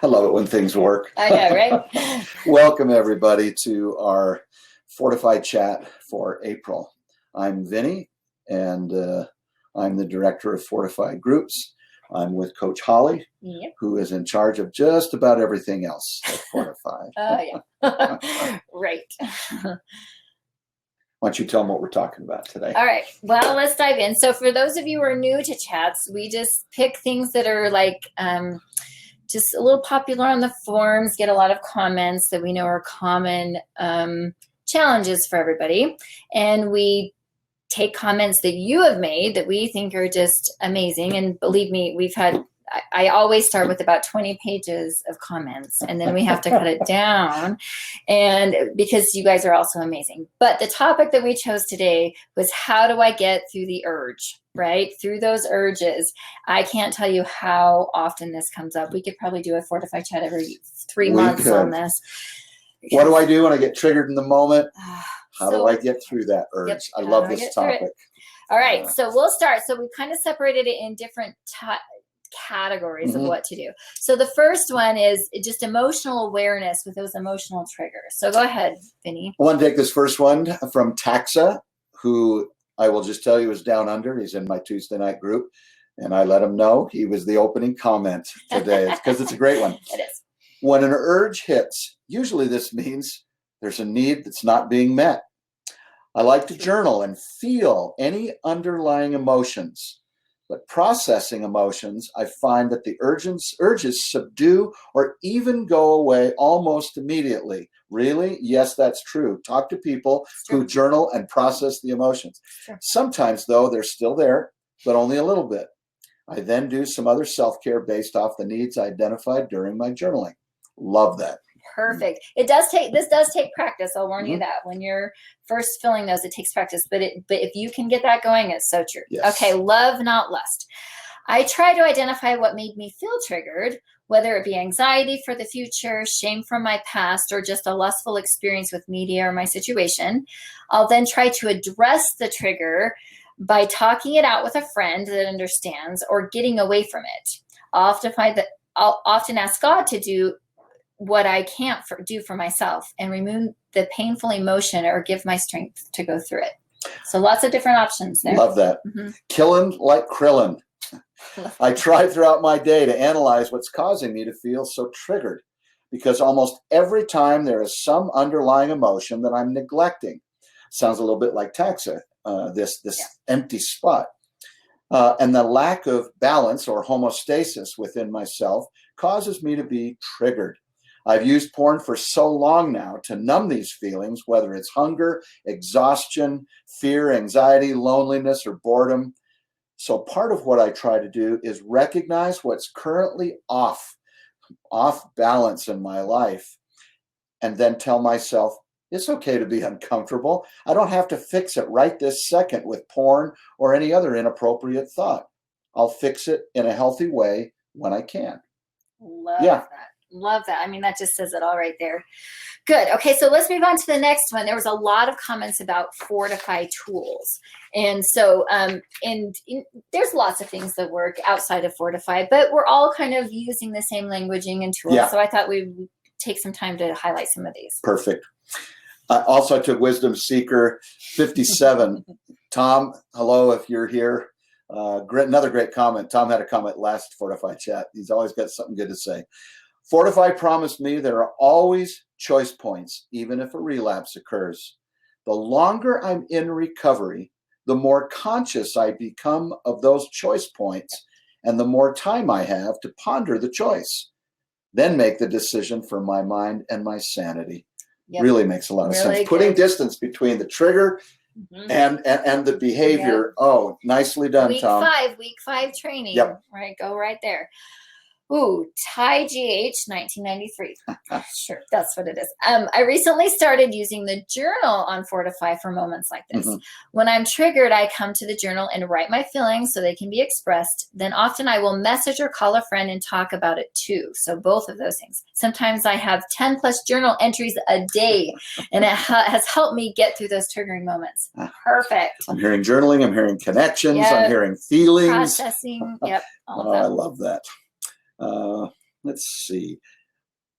I love it when things work. I know, right? Welcome, everybody, to our Fortified Chat for April. I'm Vinny, and I'm the director of Fortified Groups. I'm with Coach Holly, Yep. who is in charge of just about everything else at Fortified. Oh, yeah. Right. Why don't you tell them what we're talking about today? All right. Well, let's dive in. So for those of you who are new to chats, we just pick things that are like just a little popular on the forums, get a lot of comments that we know are common challenges for everybody. And we take comments that you have made that we think are just amazing. And believe me, I always start with about 20 pages of comments, and then we have to cut it down, and because you guys are also amazing. But the topic that we chose today was, how do I get through the urge, right? Through those urges. I can't tell you how often this comes up. We could probably do a Fortified Chat every 3 months on this. What do I do when I get triggered in the moment? How do I get through that urge? Yep, I love this topic. All right, so we'll start. So we kind of separated it in different categories of what to do. So the first one is just emotional awareness with those emotional triggers. So go ahead, Vinny. I want to take this first one from Taxa, who I will just tell you is down under. He's in my Tuesday night group, and I let him know he was the opening comment today because it's a great one. It is. When an urge hits, usually this means there's a need that's not being met. I like to journal and feel any underlying emotions. But processing emotions, I find that the urges subdue or even go away almost immediately. Really? Yes, that's true. Talk to people who journal and process the emotions. Sure. Sometimes, though, they're still there, but only a little bit. I then do some other self-care based off the needs I identified during my journaling. Love that. Perfect. This does take practice. I'll warn you that when you're first filling those, it takes practice, but if you can get that going, it's so true. Yes. Okay. Love, not lust. I try to identify what made me feel triggered, whether it be anxiety for the future, shame from my past, or just a lustful experience with media or my situation. I'll then try to address the trigger by talking it out with a friend that understands or getting away from it. I'll often ask God to do what I can't do for myself and remove the painful emotion or give my strength to go through it. So lots of different options there. Love that. Killing like Krillin. I try throughout my day to analyze what's causing me to feel so triggered, because almost every time there is some underlying emotion that I'm neglecting. Sounds a little bit like taxa, this empty spot. And the lack of balance or homeostasis within myself causes me to be triggered. I've used porn for so long now to numb these feelings, whether it's hunger, exhaustion, fear, anxiety, loneliness, or boredom. So part of what I try to do is recognize what's currently off balance in my life, and then tell myself, it's okay to be uncomfortable. I don't have to fix it right this second with porn or any other inappropriate thought. I'll fix it in a healthy way when I can. Love that. Love that. I mean, that just says it all right there. Good. Okay, so let's move on to the next one. There was a lot of comments about Fortify tools. And so there's lots of things that work outside of Fortify, but we're all kind of using the same languaging and tools. So I thought we'd take some time to highlight some of these. Perfect. Also to Wisdom Seeker 57. Tom, hello, if you're here. Another great comment. Tom had a comment last Fortify Chat. He's always got something good to say. Fortify promised me there are always choice points, even if a relapse occurs. The longer I'm in recovery, the more conscious I become of those choice points, and the more time I have to ponder the choice. Then make the decision for my mind and my sanity. Yep. Really makes a lot of sense. Putting distance between the trigger and the behavior. Yep. Oh, nicely done, Tom. Week 5 training. Yep. Right, go right there. Ooh, Ty GH 1993. Sure, that's what it is. I recently started using the journal on Fortify for moments like this. When I'm triggered, I come to the journal and write my feelings so they can be expressed. Then often I will message or call a friend and talk about it too. So both of those things. Sometimes I have 10 plus journal entries a day, and it has helped me get through those triggering moments. Perfect. I'm hearing journaling. I'm hearing connections. I'm hearing feelings. Processing. Yep. I love that. let's see.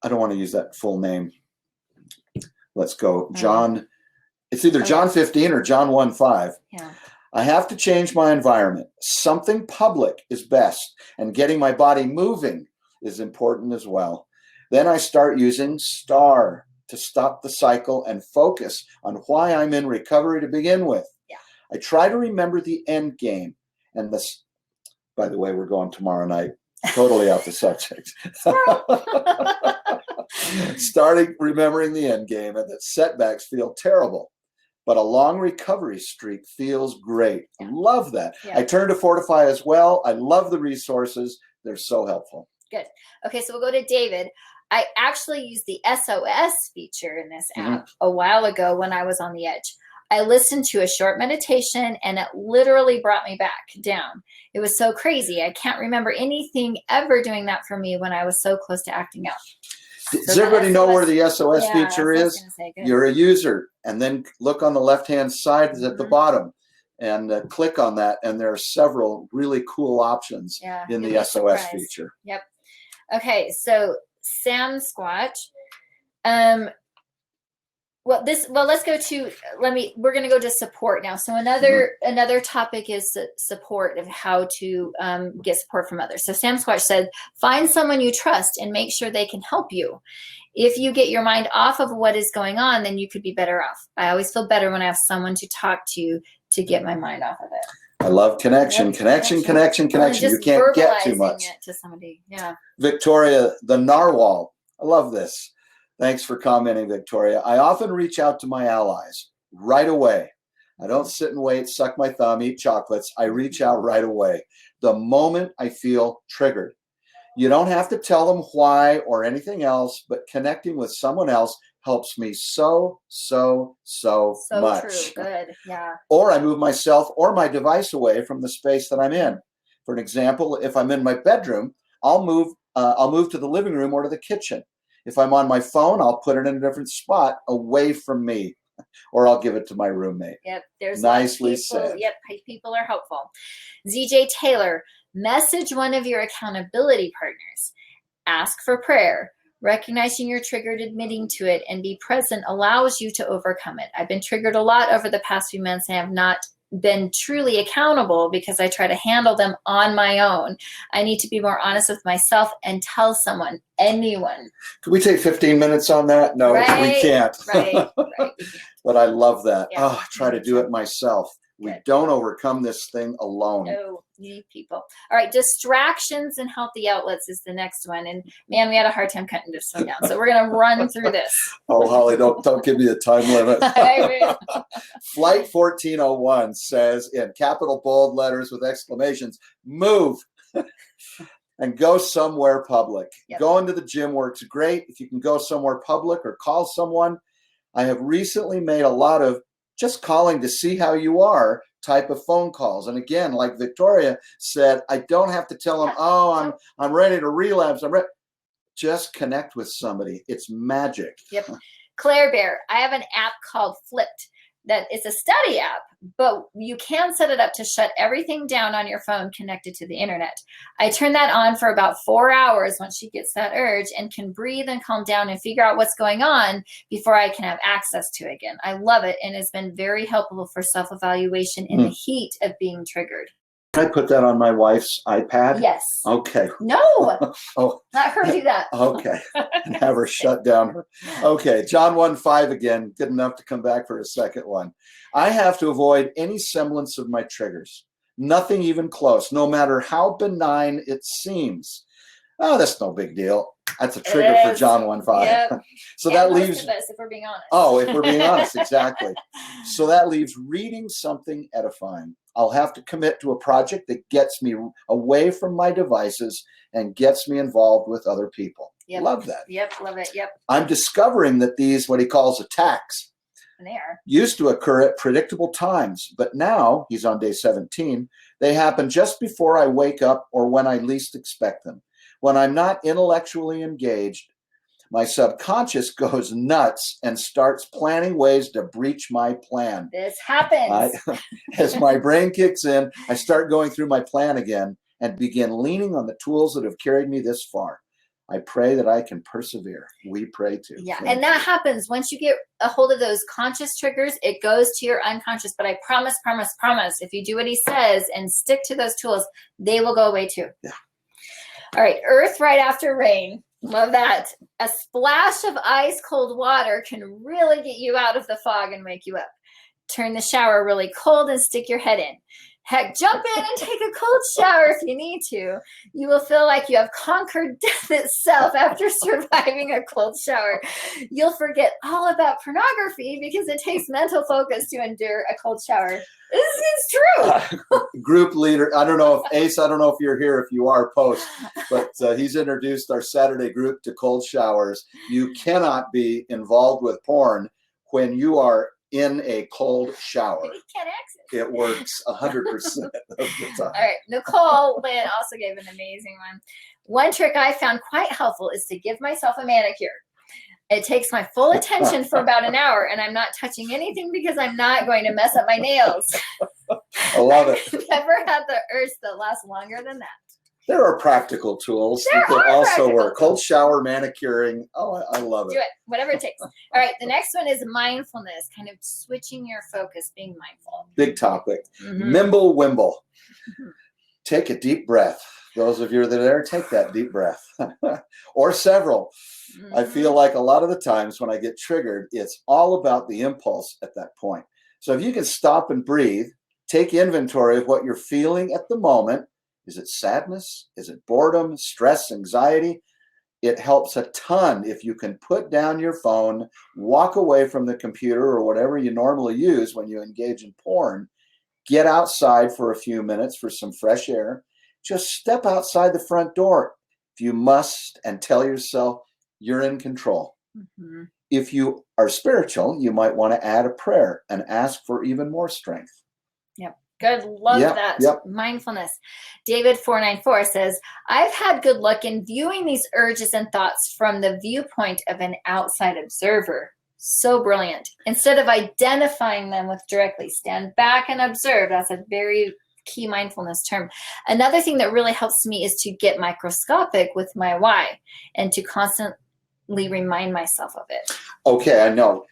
I don't want to use that full name. Let's go. John. It's either John 15 or John 1:5. Yeah. I have to change my environment. Something public is best, and getting my body moving is important as well. Then I start using STAR to stop the cycle and focus on why I'm in recovery to begin with. Yeah. I try to remember the end game. And this, by the way, we're going tomorrow night. Totally off the subject. Starting remembering the end game and that setbacks feel terrible. But a long recovery streak feels great. Yeah. Love that. Yeah. I turn to Fortify as well. I love the resources. They're so helpful. Good. Okay, so we'll go to David. I actually used the SOS feature in this app a while ago when I was on the edge. I listened to a short meditation and it literally brought me back down. It was so crazy. I can't remember anything ever doing that for me when I was so close to acting out. Does everybody know where the SOS feature is? Say, you're a user, and then look on the left-hand side at the bottom and click on that, and there are several really cool options in the SOS feature. Yep. Okay, so Sam Squatch. Let's go to, we're going to go to support now. So another topic is support of how to get support from others. So Sam Squatch said, find someone you trust and make sure they can help you. If you get your mind off of what is going on, then you could be better off. I always feel better when I have someone to talk to get my mind off of it. I love connection. You can't get too much. It to somebody. Yeah. Victoria, the narwhal. I love this. Thanks for commenting, Victoria. I often reach out to my allies right away. I don't sit and wait, suck my thumb, eat chocolates. I reach out right away the moment I feel triggered. You don't have to tell them why or anything else, but connecting with someone else helps me so much. True. Good. Yeah. Or I move myself or my device away from the space that I'm in. For an example, if I'm in my bedroom, I'll move to the living room or to the kitchen. If I'm on my phone, I'll put it in a different spot away from me, or I'll give it to my roommate. Yep, there's nicely people, said. Yep, people are helpful. ZJ Taylor, message one of your accountability partners. Ask for prayer. Recognizing you're triggered, admitting to it, and be present allows you to overcome it. I've been triggered a lot over the past few months and have not been truly accountable because I try to handle them on my own. I need to be more honest with myself and tell someone, anyone. Can we take 15 minutes on that? No, we can't. Right. But I love that. Yeah, I try to do it myself. We don't overcome this thing alone. No, you need people. All right, distractions and healthy outlets is the next one. And man, we had a hard time cutting this one down. So we're going to run through this. Oh, Holly, don't give me a time limit. Flight 1401 says in capital bold letters with exclamations, move and go somewhere public. Yep. Going to the gym works great. If you can go somewhere public or call someone. I have recently made a lot of just calling to see how you are type of phone calls. And again, like Victoria said, I don't have to tell them, I'm ready to relapse. Just connect with somebody. It's magic. Yep. Claire Bear, I have an app called Flipped that is a study app, but you can set it up to shut everything down on your phone connected to the internet. I turn that on for about 4 hours when she gets that urge and can breathe and calm down and figure out what's going on before I can have access to it again. I love it and it's been very helpful for self-evaluation in the heat of being triggered. Can I put that on my wife's iPad? Yes. Okay. No. Let her do that. Okay. And have her shut down. Okay. John 1:5 again. Good enough to come back for a second one. I have to avoid any semblance of my triggers. Nothing even close, no matter how benign it seems. Oh, that's no big deal. That's a trigger for John 1:5. Yep. So and that most leaves of us, if we're being honest. Oh, if we're being honest, exactly. So that leaves reading something edifying. I'll have to commit to a project that gets me away from my devices and gets me involved with other people. Yep. Love that. Yep, love it. Yep. I'm discovering that these, what he calls attacks, And they are. used to occur at predictable times, but now, he's on day 17, they happen just before I wake up or when I least expect them. When I'm not intellectually engaged, my subconscious goes nuts and starts planning ways to breach my plan. This happens. As my brain kicks in, I start going through my plan again and begin leaning on the tools that have carried me this far. I pray that I can persevere. We pray too. Yeah. Thank And that you. happens once you get a hold of those conscious triggers, it goes to your unconscious. But I promise, if you do what he says and stick to those tools, they will go away too. Yeah. All right. Earth right after rain. Love that. A splash of ice cold water can really get you out of the fog and wake you up. Turn the shower really cold and stick your head in. Heck, jump in and take a cold shower if you need to. You will feel like you have conquered death itself after surviving a cold shower. You'll forget all about pornography because it takes mental focus to endure a cold shower. This is true. Group leader, I don't know if Ace, I don't know if you're here. If you are, post. But he's introduced our Saturday group to cold showers. You cannot be involved with porn when you are in a cold shower. You can't access it works 100% of the time. All right. Nicole Lynn also gave an amazing one. One trick I found quite helpful is to give myself a manicure. It takes my full attention for about an hour, and I'm not touching anything because I'm not going to mess up my nails. I love it. I've never had the urge that lasts longer than that. There are practical tools There that are also practical work. Cold tools. shower, manicuring. Oh, I love it. Do it, whatever it takes. All right, the next one is mindfulness, kind of switching your focus, being mindful. Big topic. Mhm. Mimble wimble. Take a deep breath. Those of you that are there, take that deep breath. Or several. I feel like a lot of the times when I get triggered, it's all about the impulse at that point. So if you can stop and breathe, take inventory of what you're feeling at the moment. Is it sadness? Is it boredom, stress, anxiety? It helps a ton if you can put down your phone, walk away from the computer or whatever you normally use when you engage in porn, get outside for a few minutes for some fresh air. Just step outside the front door if you must and tell yourself you're in control. Mm-hmm. If you are spiritual, you might want to add a prayer and ask for even more strength. Yep. Good. Love that. Yep. Mindfulness. David494 says, I've had good luck in viewing these urges and thoughts from the viewpoint of an outside observer. So brilliant. Instead of identifying them with directly, stand back and observe. That's a very key mindfulness term. Another thing that really helps me is to get microscopic with my why and to constantly remind myself of it. Okay, I know.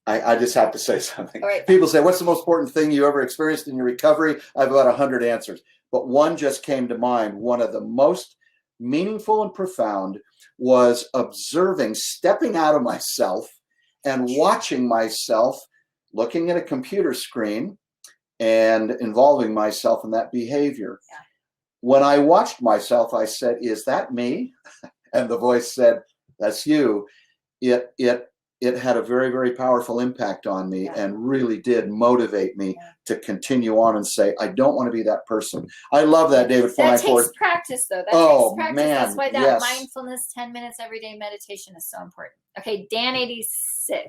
I just have to say something. Right. People say, what's the most important thing you ever experienced in your recovery? I have about 100 answers. But one just came to mind. One of the most meaningful and profound was observing, stepping out of myself and watching myself, looking at a computer screen and involving myself in that behavior. Yeah. When I watched myself, I said, is that me? And the voice said, that's you. It had a very, very powerful impact on me and really did motivate me to continue on and say, I don't want to be that person. I love that, David. That takes practice, though. That takes practice. Man, that's why that mindfulness 10 minutes every day meditation is so important. Okay, Dan86.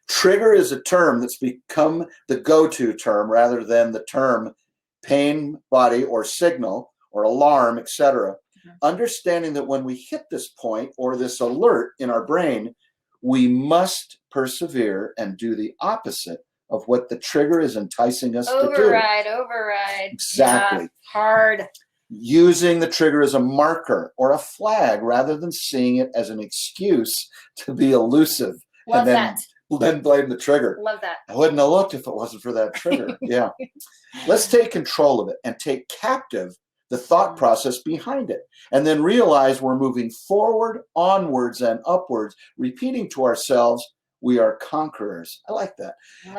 Trigger is a term that's become the go-to term rather than the term pain, body, or signal, or alarm, etc. Understanding that when we hit this point or this alert in our brain, we must persevere and do the opposite of what the trigger is enticing us to do. Override. Exactly. Yeah, hard. Using the trigger as a marker or a flag rather than seeing it as an excuse to be elusive. Love that. Then blame the trigger. Love that. I wouldn't have looked if it wasn't for that trigger. Yeah. Let's take control of it and take captive the thought process behind it, and then realize we're moving forward, onwards, and upwards, repeating to ourselves, we are conquerors. I like that.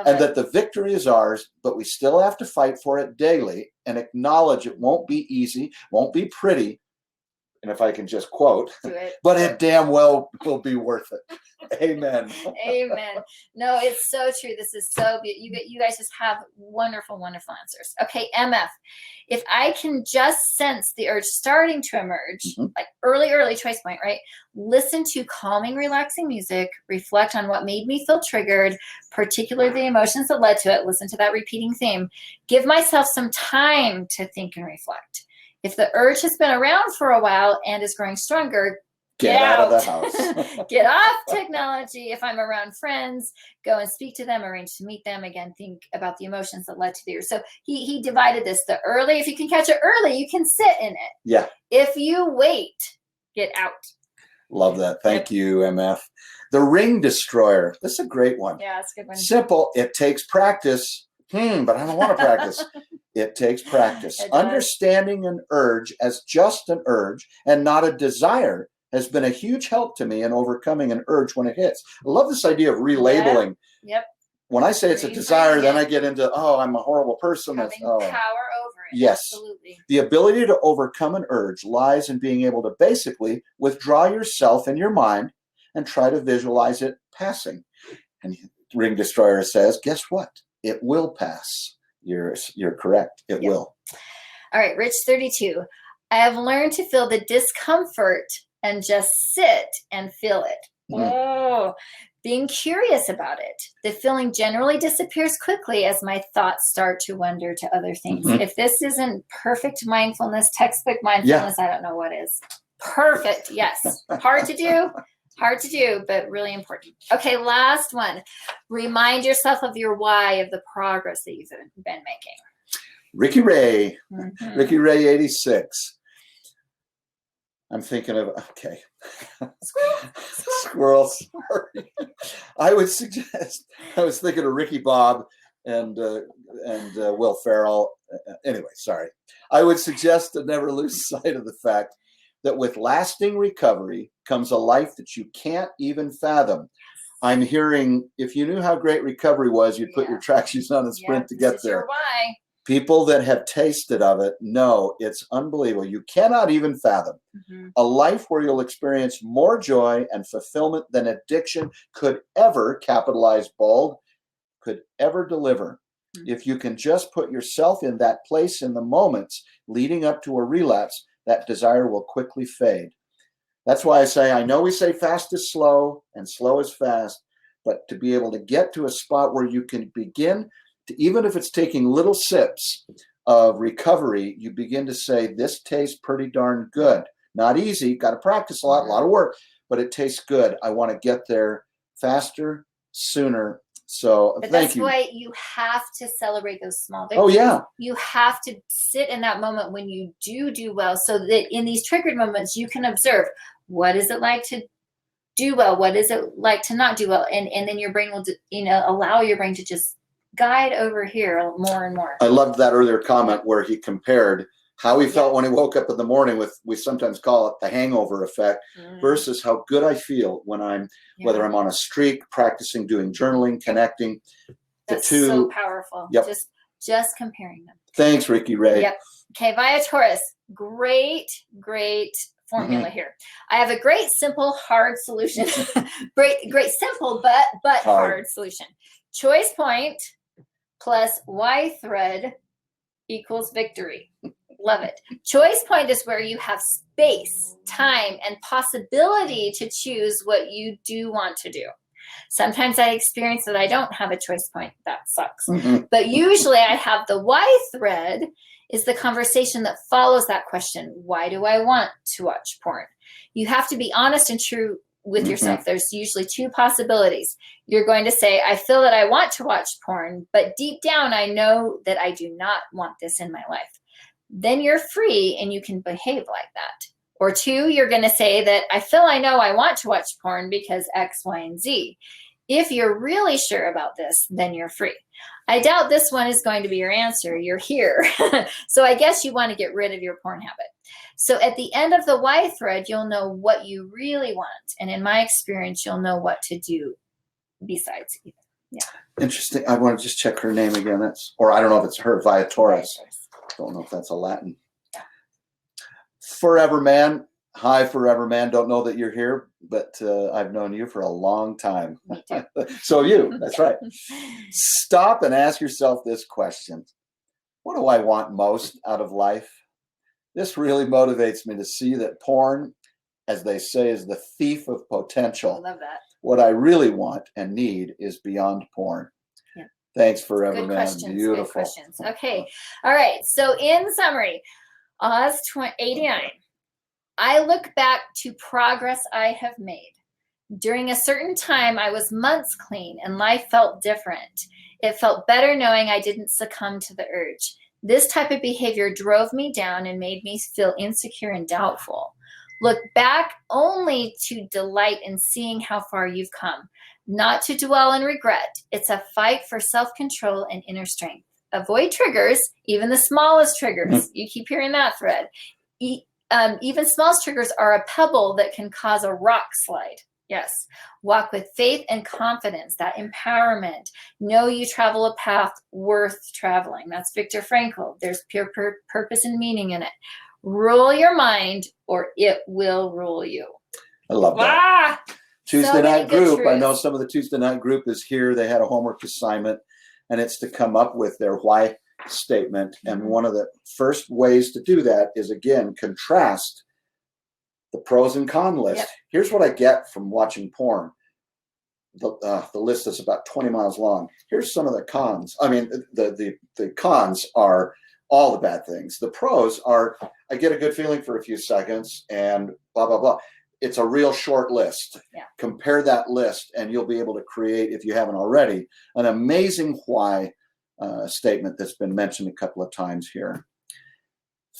And that the victory is ours, but we still have to fight for it daily and acknowledge it won't be easy, won't be pretty. And if I can just quote, but it damn well will be worth it. Amen. Amen. No, it's so true. This is so beautiful. You guys just have wonderful, wonderful answers. Okay, MF. If I can just sense the urge starting to emerge, like early choice point, right? Listen to calming, relaxing music, reflect on what made me feel triggered, particularly the emotions that led to it. Listen to that repeating theme. Give myself some time to think and reflect. If the urge has been around for a while and is growing stronger, get out of the house. Get off technology. If I'm around friends, go and speak to them, arrange to meet them. Again, think about the emotions that led to the urge. So he divided this. The early, if you can catch it early, you can sit in it. Yeah. If you wait, get out. Love that. Thank you, MF. The ring destroyer. This is a great one. Yeah, it's a good one. Simple. It takes practice. But I don't want to practice. It takes practice. Understanding an urge as just an urge and not a desire has been a huge help to me in overcoming an urge when it hits. I love this idea of relabeling. Yep. When I say it's a desire, then I get into, I'm a horrible person. Having power over it. Yes. Absolutely. The ability to overcome an urge lies in being able to basically withdraw yourself in your mind and try to visualize it passing. And Ring Destroyer says, guess what? It will pass. You're correct. It will. All right, Rich 32. I have learned to feel the discomfort and just sit and feel it. Oh, being curious about it. The feeling generally disappears quickly as my thoughts start to wander to other things. If this isn't perfect mindfulness, textbook mindfulness, I don't know what is. Perfect. Yes. Hard to do, but really important. Okay, last one. Remind yourself of your why, of the progress that you've been making. Ricky Ray. Ricky Ray 86. I'm thinking of, Squirrel. Sorry. I was thinking of Ricky Bob and Will Ferrell. Anyway, sorry. I would suggest to never lose sight of the fact that with lasting recovery comes a life that you can't even fathom. I'm hearing, if you knew how great recovery was, you'd put your track shoes on and sprint to get there. Why. People that have tasted of it know it's unbelievable. You cannot even fathom a life where you'll experience more joy and fulfillment than addiction could ever, capitalize bold, could ever deliver. If you can just put yourself in that place in the moments leading up to a relapse, that desire will quickly fade. That's why I say, I know we say fast is slow and slow is fast, but to be able to get to a spot where you can begin to, even if it's taking little sips of recovery, you begin to say, this tastes pretty darn good. Not easy, got to practice a lot of work, but it tastes good. I want to get there faster, sooner. So thank you. That's why you have to celebrate those small victories. Oh, yeah. You have to sit in that moment when you do well, so that in these triggered moments, you can observe, what is it like to do well? What is it like to not do well? And then your brain will, allow your brain to just guide over here more and more. I loved that earlier comment where he compared how he felt when he woke up in the morning with, we sometimes call it the hangover effect, versus how good I feel when I'm, whether I'm on a streak, practicing, doing journaling, connecting. That's so powerful. Yep. Just comparing them. Thanks, Ricky Ray. Yep. Okay, Via Taurus. Great formula here. I have a great, simple, hard solution. great, simple, but hard solution. Choice point plus Y thread equals victory. Love it. Choice point is where you have space, time, and possibility to choose what you do want to do. Sometimes I experience that I don't have a choice point. That sucks. But usually I have the Y thread is the conversation that follows that question. Why do I want to watch porn? You have to be honest and true with yourself. There's usually two possibilities. You're going to say, I feel that I want to watch porn, but deep down, I know that I do not want this in my life. Then you're free and you can behave like that. Or two, you're going to say that I know I want to watch porn because X, Y, and Z. If you're really sure about this, then you're free. I doubt this one is going to be your answer. You're here. So I guess you want to get rid of your porn habit. So at the end of the Y thread, you'll know what you really want. And in my experience, you'll know what to do besides either. Yeah. Interesting. I want to just check her name again. Or I don't know if it's her, Via Taurus. Don't know if that's a Latin. Yeah. Forever Man. Hi, Forever Man. Don't know that you're here, but I've known you for a long time. So you, that's right. Stop and ask yourself this question. What do I want most out of life? This really motivates me to see that porn, as they say, is the thief of potential. I love that. What I really want and need is beyond porn. Yeah. Thanks, Forever Good Man. Questions. Beautiful. Good questions. Okay. All right. So in summary, Oz 89. I look back to progress I have made. During a certain time, I was months clean and life felt different. It felt better knowing I didn't succumb to the urge. This type of behavior drove me down and made me feel insecure and doubtful. Look back only to delight in seeing how far you've come, not to dwell in regret. It's a fight for self-control and inner strength. Avoid triggers, even the smallest triggers. You keep hearing that, Fred. Even smallest triggers are a pebble that can cause a rock slide. Yes. Walk with faith and confidence, that empowerment. Know you travel a path worth traveling. That's Viktor Frankl. There's pure purpose and meaning in it. Rule your mind or it will rule you. I love that. Tuesday night group. Truths. I know some of the Tuesday night group is here. They had a homework assignment, and it's to come up with their why statement. And one of the first ways to do that is, again, contrast the pros and con list. Yep. Here's what I get from watching porn. The list is about 20 miles long. Here's some of the cons. I mean, the cons are all the bad things. The pros are, I get a good feeling for a few seconds and blah, blah, blah. It's a real short list. Yeah. Compare that list and you'll be able to create, if you haven't already, an amazing why statement that's been mentioned a couple of times here.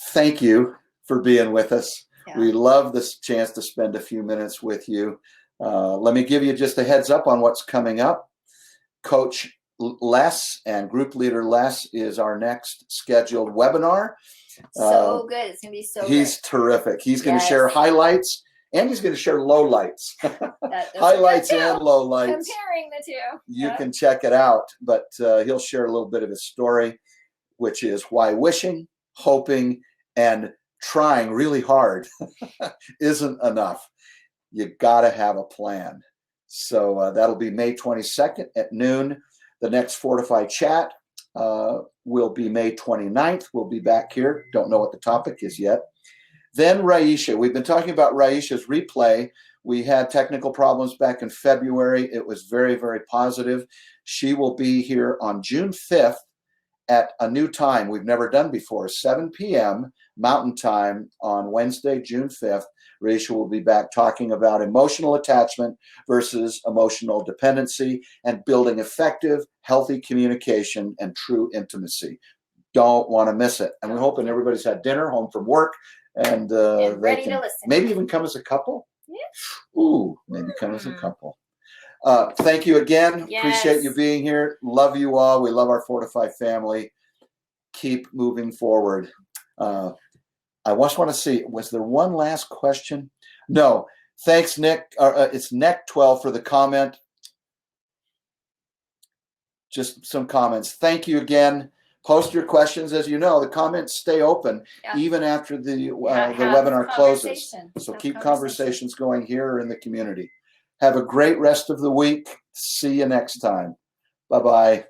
Thank you for being with us. Yeah. We love this chance to spend a few minutes with you. Let me give you just a heads up on what's coming up. Coach Les and Group Leader Les is our next scheduled webinar. So good. It's going to be so He's good. Terrific. He's going to share highlights and he's going to share lowlights. Highlights and lowlights. Comparing the two. You can check it out, but he'll share a little bit of his story, which is why wishing, hoping, and trying really hard isn't enough. You got to have a plan. So that'll be May 22nd at noon. The next Fortify chat will be May 29th. We'll be back here. Don't know what the topic is yet. Then Raisha. We've been talking about Raisha's replay. We had technical problems back in February. It was very, very positive. She will be here on June 5th at a new time we've never done before, 7 p.m. Mountain Time on Wednesday, June 5th. Raisha will be back talking about emotional attachment versus emotional dependency and building effective, healthy communication and true intimacy. Don't want to miss it. And we're hoping everybody's had dinner, home from work, and ready to listen. Maybe even come as a couple. Yeah. Ooh, maybe come as a couple. Thank you again. Yes. Appreciate you being here. Love you all. We love our Fortify family. Keep moving forward. I just want to see, was there one last question? No. Thanks, Nick. It's Neck12 for the comment. Just some comments. Thank you again. Post your questions. As you know, the comments stay open even after the webinar closes. So keep conversations going here or in the community. Have a great rest of the week. See you next time. Bye-bye.